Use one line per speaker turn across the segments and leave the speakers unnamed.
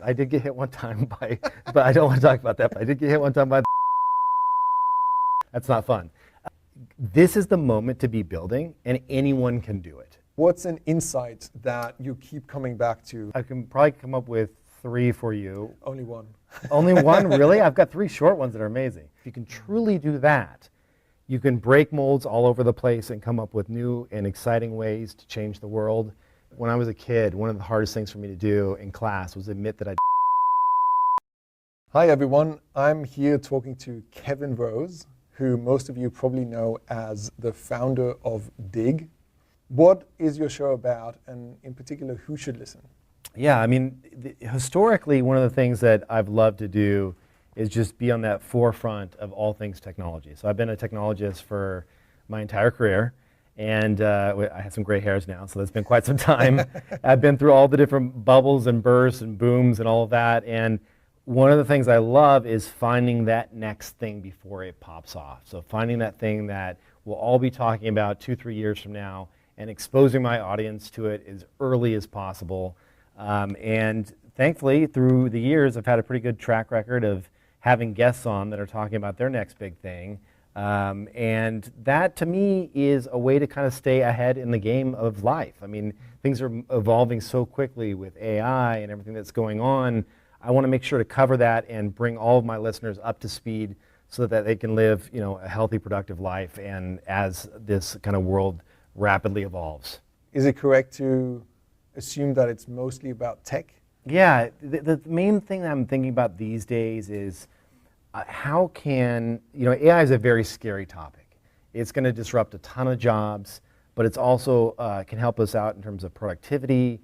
I did get hit one time by, but I don't want to talk about that, but I did get hit one time by That's not fun. This is the moment to be building, and anyone can do it.
What's an insight that you keep coming back to?
I can probably come up with 3 for you.
Only one.
Only one, really? I've got 3 short ones that are amazing. If you can truly do that, you can break molds all over the place and come up with new and exciting ways to change the world. When I was a kid, one of the hardest things for me to do in class was admit that I
Hi everyone, I'm here talking to Kevin Rose, who most of you probably know as the founder of Digg. What is your show about, and in particular, who should listen?
Yeah, I mean, historically, one of the things that I've loved to do is just be on that forefront of all things technology. So I've been a technologist for my entire career, and I have some gray hairs now, so that's been quite some time. I've been through all the different bubbles and bursts and booms and all of that, and one of the things I love is finding that next thing before it pops off. So finding that thing that we'll all be talking about 2-3 years from now and exposing my audience to it as early as possible. And thankfully, through the years, I've had a pretty good track record of having guests on that are talking about their next big thing. And that, to me, is a way to kind of stay ahead in the game of life. I mean, things are evolving so quickly with AI and everything that's going on. I want to make sure to cover that and bring all of my listeners up to speed so that they can live, a healthy, productive life, and as this kind of world rapidly evolves.
Is it correct to assume that it's mostly about tech?
Yeah, the main thing that I'm thinking about these days is how can, AI is a very scary topic. It's going to disrupt a ton of jobs, but it's also can help us out in terms of productivity,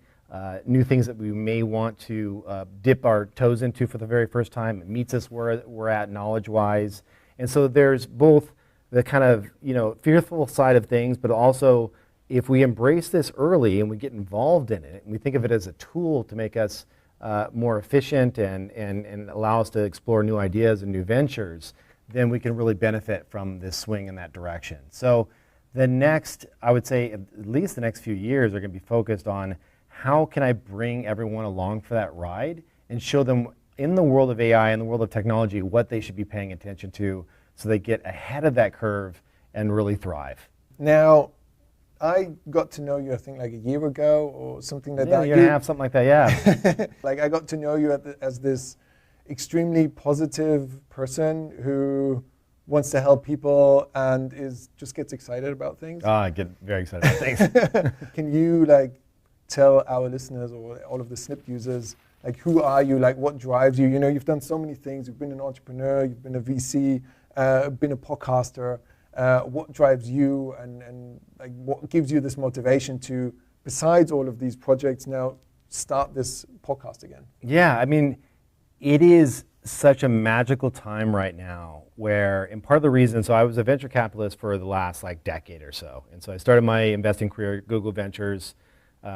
new things that we may want to dip our toes into for the very first time. It meets us where we're at knowledge-wise. And so there's both the kind of, fearful side of things, but also if we embrace this early and we get involved in it, and we think of it as a tool to make us more efficient and allow us to explore new ideas and new ventures, then we can really benefit from this swing in that direction. So the next, I would say, at least the next few years are going to be focused on how can I bring everyone along for that ride and show them in the world of AI, in the world of technology, what they should be paying attention to so they get ahead of that curve and really thrive.
Now, I got to know you, I think, like a year ago or something like that.
A year and a half, something like that, yeah.
Like, I got to know you as this extremely positive person who wants to help people and just gets excited about things.
I get very excited about things.
Can you tell our listeners or all of the Snipd users, who are you, what drives you? You've done so many things. You've been an entrepreneur, you've been a VC, been a podcaster. What drives you and what gives you this motivation to, besides all of these projects, now start this podcast again?
Yeah, I mean, it is such a magical time right now where, and part of the reason, so I was a venture capitalist for the last decade or so. And so I started my investing career at Google Ventures. We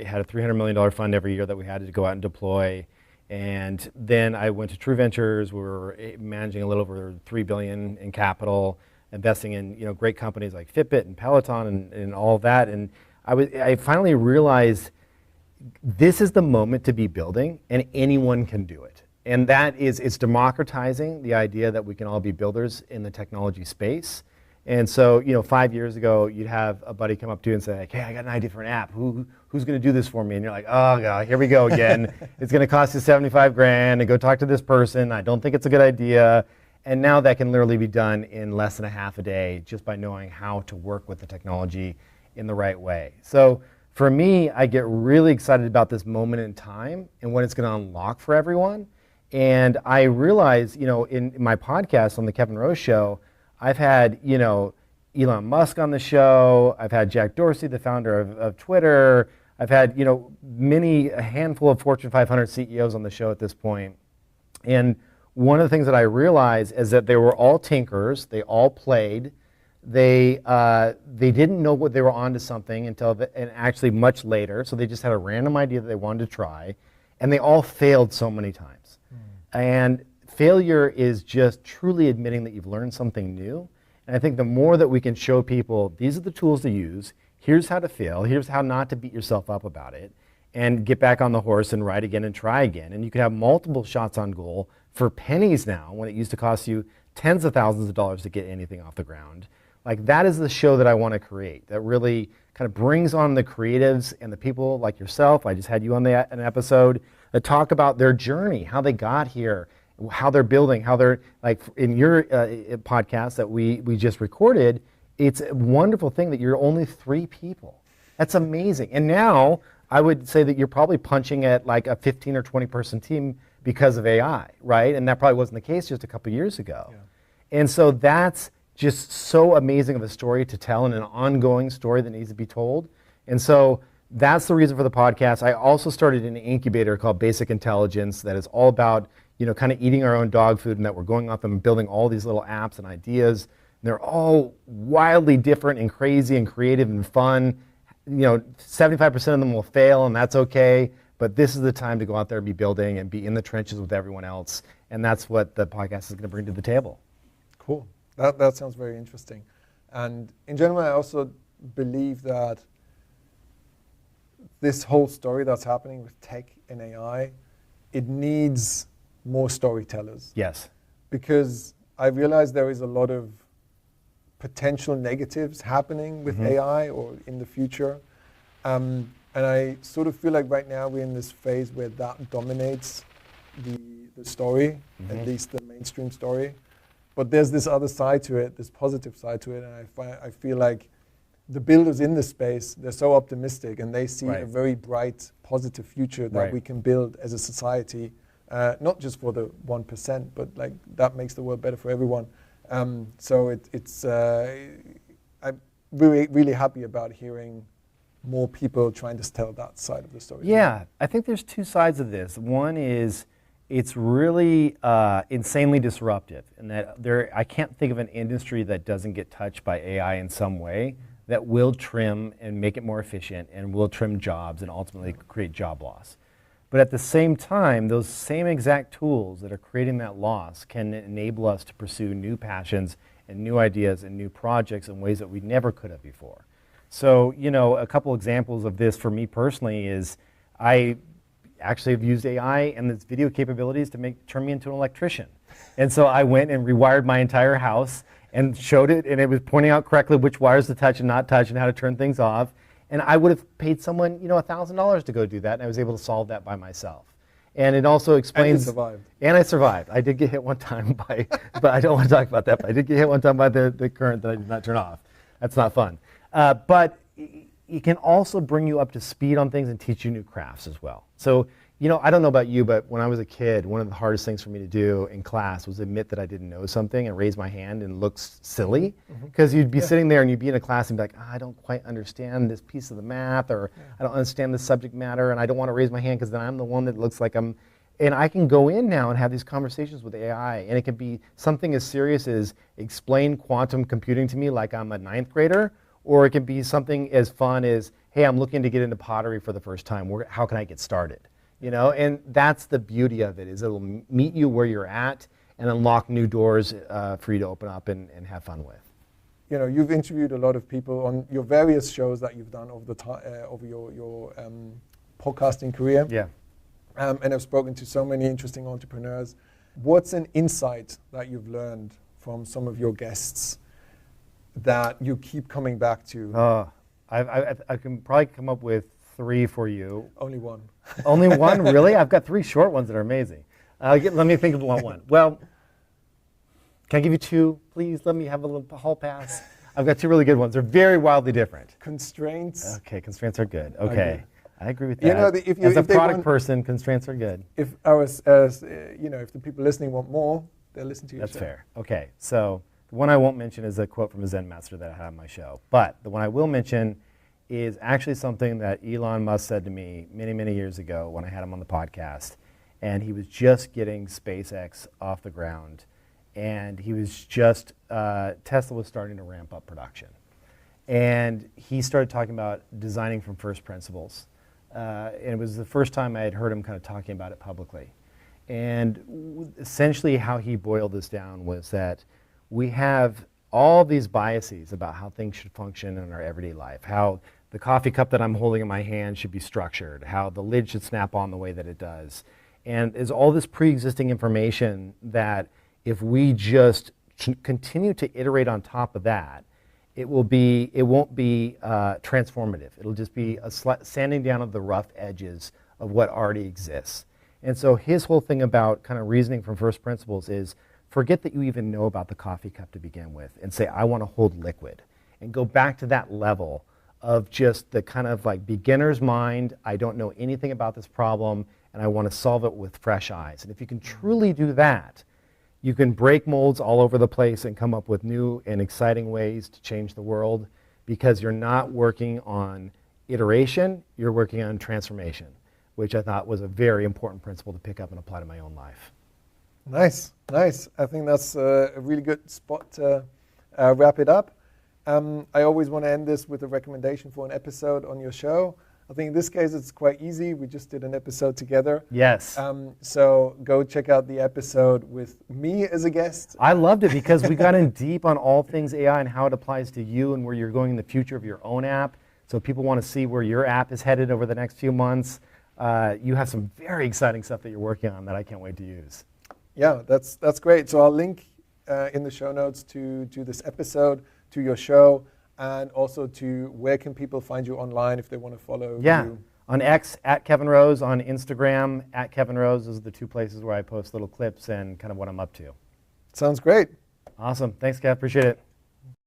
had a $300 million fund every year that we had to go out and deploy. And then I went to True Ventures. We were managing a little over $3 billion in capital, investing in great companies like Fitbit and Peloton and all of that. And I finally realized this is the moment to be building, and anyone can do it. And that is, it's democratizing the idea that we can all be builders in the technology space. And so, 5 years ago, you'd have a buddy come up to you and say, hey, I got an idea for an app. Who's going to do this for me? And you're like, oh, God, here we go again. It's going to cost you 75 grand, and go talk to this person. I don't think it's a good idea. And now that can literally be done in less than a half a day just by knowing how to work with the technology in the right way. So for me, I get really excited about this moment in time and what it's going to unlock for everyone. And I realize, in my podcast on the Kevin Rose Show, I've had, Elon Musk on the show. I've had Jack Dorsey, the founder of Twitter. I've had, a handful of Fortune 500 CEOs on the show at this point. And one of the things that I realized is that they were all tinkers. They all played. They didn't know what they were onto something and actually much later. So they just had a random idea that they wanted to try. And they all failed so many times. And failure is just truly admitting that you've learned something new. And I think the more that we can show people, these are the tools to use, here's how to fail, here's how not to beat yourself up about it, and get back on the horse and ride again and try again. And you can have multiple shots on goal for pennies now, when it used to cost you tens of thousands of dollars to get anything off the ground. Like, that is the show that I want to create, that really kind of brings on the creatives and the people like yourself. I just had you on an episode that talk about their journey, how they got here, how they're building, how they're, like in your podcast that we just recorded, it's a wonderful thing that you're only 3 people. That's amazing. And now I would say that you're probably punching at like a 15 or 20 person team because of AI, right? And that probably wasn't the case just a couple years ago. Yeah. And so that's just so amazing of a story to tell, and an ongoing story that needs to be told. And so that's the reason for the podcast. I also started an incubator called Basic Intelligence that is all about, kind of eating our own dog food, and that we're going off and building all these little apps and ideas. And they're all wildly different and crazy and creative and fun. 75% of them will fail, and that's okay. But this is the time to go out there and be building and be in the trenches with everyone else. And that's what the podcast is going to bring to the table.
Cool. That sounds very interesting. And in general, I also believe that this whole story that's happening with tech and AI, it needs more storytellers.
Yes.
Because I realize there is a lot of potential negatives happening with AI or in the future. And I sort of feel like right now we're in this phase where that dominates the story, at least the mainstream story. But there's this other side to it, this positive side to it, and I feel like the builders in this space, they're so optimistic, and they see a very bright, positive future that we can build as a society, not just for the 1%, but like that makes the world better for everyone. So I'm really happy about hearing more people trying to tell that side of the story.
Yeah, I think there's 2 sides of this. One is it's really insanely disruptive, and that I can't think of an industry that doesn't get touched by AI in some way that will trim and make it more efficient and will trim jobs and ultimately create job loss. But at the same time, those same exact tools that are creating that loss can enable us to pursue new passions and new ideas and new projects in ways that we never could have before. So, a couple examples of this for me personally is I actually have used AI and its video capabilities to turn me into an electrician. And so I went and rewired my entire house and showed it, and it was pointing out correctly which wires to touch and not touch and how to turn things off. And I would have paid someone, $1,000 to go do that, and I was able to solve that by myself. And it also explains.
And you survived.
And I survived. I did get hit one time but I don't want to talk about that, but I did get hit one time by the current that I did not turn off. That's not fun. But it can also bring you up to speed on things and teach you new crafts as well. So, I don't know about you, but when I was a kid, one of the hardest things for me to do in class was admit that I didn't know something and raise my hand and look silly. Because you'd be sitting there and you'd be in a class and be like, I don't quite understand this piece of the math, or I don't understand this subject matter, and I don't want to raise my hand because then I'm the one that looks like I'm. And I can go in now and have these conversations with AI, and it can be something as serious as explain quantum computing to me like I'm a 9th grader, or it can be something as fun as, hey, I'm looking to get into pottery for the first time. How can I get started? And that's the beauty of it, is it'll meet you where you're at and unlock new doors for you to open up and have fun with.
You've interviewed a lot of people on your various shows that you've done over the over your podcasting career.
Yeah.
And I've spoken to so many interesting entrepreneurs. What's an insight that you've learned from some of your guests that you keep coming back to?
I can probably come up with 3 for you.
Only one.
Only one? Really? I've got 3 short ones that are amazing. Let me think of one. Well, can I give you 2? Please let me have a little hall pass. I've got 2 really good ones. They're very wildly different.
Constraints.
Okay, constraints are good. Okay. I agree with that. As a product person, constraints are good.
If if the people listening want more, they'll listen to your show.
That's fair. Okay, so the one I won't mention is a quote from a Zen master that I had on my show. But the one I will mention is actually something that Elon Musk said to me many, many years ago when I had him on the podcast. And he was just getting SpaceX off the ground. And he was just, Tesla was starting to ramp up production. And he started talking about designing from first principles. And it was the first time I had heard him kind of talking about it publicly. And essentially how he boiled this down was that we have all these biases about how things should function in our everyday life, how the coffee cup that I'm holding in my hand should be structured, how the lid should snap on the way that it does. And there's all this pre-existing information that if we just continue to iterate on top of that, it won't be transformative. It'll just be sanding down of the rough edges of what already exists. And so his whole thing about kind of reasoning from first principles is forget that you even know about the coffee cup to begin with and say, I want to hold liquid. And go back to that level of just the kind of like beginner's mind, I don't know anything about this problem, and I want to solve it with fresh eyes. And if you can truly do that, you can break molds all over the place and come up with new and exciting ways to change the world because you're not working on iteration, you're working on transformation, which I thought was a very important principle to pick up and apply to my own life.
Nice, nice. I think that's a really good spot to wrap it up. I always want to end this with a recommendation for an episode on your show. I think in this case it's quite easy. We just did an episode together.
Yes.
So go check out the episode with me as a guest.
I loved it because we got in deep on all things AI and how it applies to you and where you're going in the future of your own app. So people want to see where your app is headed over the next few months. You have some very exciting stuff that you're working on that I can't wait to use.
Yeah, that's great. So I'll link in the show notes to this episode, to your show, and also to where can people find you online if they want to follow you?
On X, at Kevin Rose, on Instagram, at Kevin Rose. Those are the two places where I post little clips and kind of what I'm up to.
Sounds great.
Awesome. Thanks, Kev. Appreciate it.